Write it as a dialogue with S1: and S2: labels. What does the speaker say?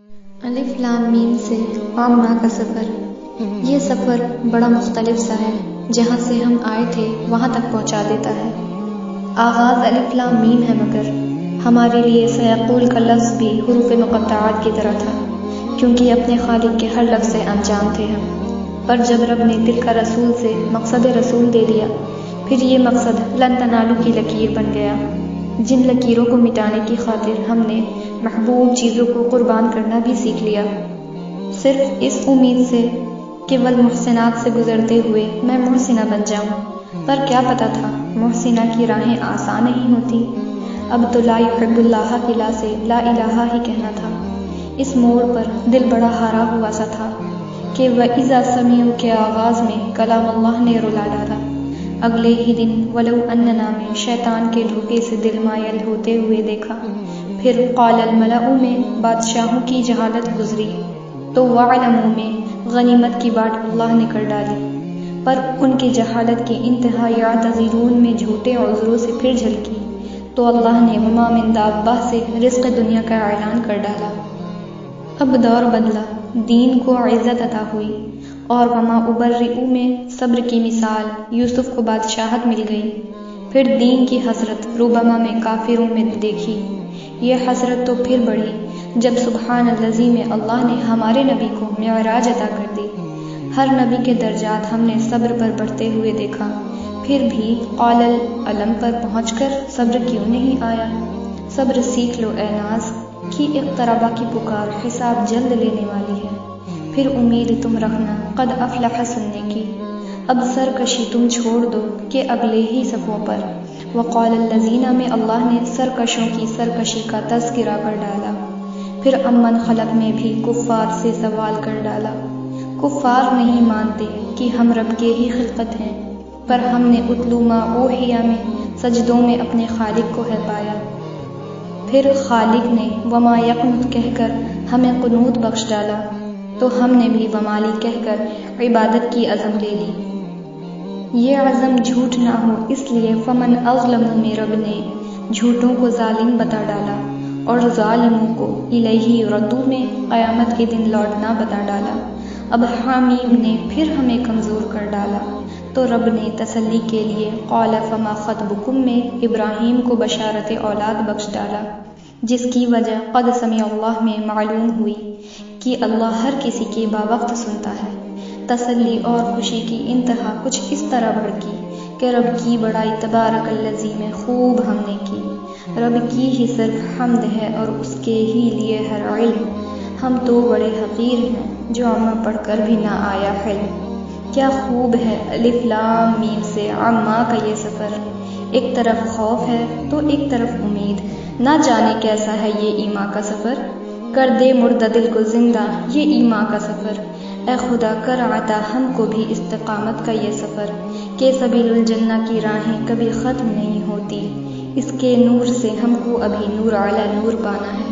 S1: الف لام میم سے عامہ کا سفر۔ یہ سفر بڑا مختلف سا ہے، جہاں سے ہم آئے تھے وہاں تک پہنچا دیتا ہے۔ آغاز الف لام میم ہے، مگر ہمارے لیے سیقول کا لفظ بھی حروف مقطعات کی طرح تھا، کیونکہ اپنے خالق کے ہر لفظ سے انجام تھے ہم۔ پر جب رب نے دل کا رسول سے مقصد رسول دے دیا، پھر یہ مقصد لن تنالو کی لکیر بن گیا، جن لکیروں کو مٹانے کی خاطر ہم نے محبوب چیزوں کو قربان کرنا بھی سیکھ لیا، صرف اس امید سے کہ والمحسنات سے گزرتے ہوئے میں محسنہ بن جاؤں۔ پر کیا پتا تھا محسنہ کی راہیں آسان نہیں ہوتی۔ اب تو لا یحب اللہ کی لا سے لا الہ ہی کہنا تھا۔ اس موڑ پر دل بڑا ہارا ہوا سا تھا کہ وَإِذَا سَمِعُوا کے آغاز میں کلام اللہ نے رلا ڈالا۔ اگلے ہی دن وَلَوْ أَنَّنَا میں شیطان کے دھوکے سے دل مائل ہوتے ہوئے دیکھا۔ پھر قال الملأ میں بادشاہوں کی جہالت گزری، تو وَعْلَمُوا میں غنیمت کی بات اللہ نے کر ڈالی۔ پر ان کی جہالت کی انتہا یعتذرون میں جھوٹے عذروں سے پھر جھلکی، تو اللہ نے وما من دابہ سے رزق دنیا کا اعلان کر ڈالا۔ اب دور بدلا، دین کو عزت عطا ہوئی، اور وما ابرئ میں صبر کی مثال یوسف کو بادشاہت مل گئی۔ پھر دین کی حسرت ربما میں کافروں میں دیکھی۔ یہ حسرت تو پھر بڑھی جب سبحان الذی میں اللہ نے ہمارے نبی کو معراج عطا کر دی۔ ہر نبی کے درجات ہم نے صبر پر بڑھتے ہوئے دیکھا، پھر بھی قال العلم پر پہنچ کر صبر کیوں نہیں آیا؟ صبر سیکھ لو اے ناز کی اقتربا کی پکار حساب جلد لینے والی ہے۔ پھر امید تم رکھنا قد افلح سننے کی، اب سرکشی تم چھوڑ دو کہ اگلے ہی صفوں پر۔ وقال الذین میں اللہ نے سرکشوں کی سرکشی کا تذکرہ کر ڈالا۔ پھر امن خلق میں بھی کفار سے سوال کر ڈالا۔ کفار نہیں مانتے کہ ہم رب کے ہی خلقت ہیں، پر ہم نے اتلو ما اوحی میں سجدوں میں اپنے خالق کو ہے پایا۔ پھر خالق نے وما یقنط کہہ کر ہمیں قنوت بخش ڈالا، تو ہم نے بھی ومالی کہہ کر عبادت کی عزم لے لی۔ یہ عزم جھوٹ نہ ہو اس لیے فمن اظلم میں رب نے جھوٹوں کو ظالم بتا ڈالا، اور ظالموں کو الیہ یردو میں قیامت کے دن لوٹنا بتا ڈالا۔ اب حامیم نے پھر ہمیں کمزور کر ڈالا، تو رب نے تسلی کے لیے قال فما خطبکم میں ابراہیم کو بشارت اولاد بخش ڈالا، جس کی وجہ قد سمع اللہ میں معلوم ہوئی کہ اللہ ہر کسی کی باوقت سنتا ہے۔ تسلی اور خوشی کی انتہا کچھ اس طرح بڑھکی کہ رب کی بڑائی تبارک الذی میں خوب ہم نے کی۔ رب کی ہی صرف حمد ہے اور اس کے ہی لیے ہر علم۔ ہم تو بڑے حقیر ہیں جو عامہ پڑھ کر بھی نہ آیا حلم۔ کیا خوب ہے الف لام میم سے عامہ کا یہ سفر، ایک طرف خوف ہے تو ایک طرف امید، نہ جانے کیسا ہے یہ ایمان کا سفر۔ کر دے مردہ دل کو زندہ یہ ایمان کا سفر، اے خدا کر عطا ہم کو بھی استقامت کا یہ سفر، کہ سبیل الجنہ کی راہیں کبھی ختم نہیں ہوتی، اس کے نور سے ہم کو ابھی نور علی نور پانا ہے۔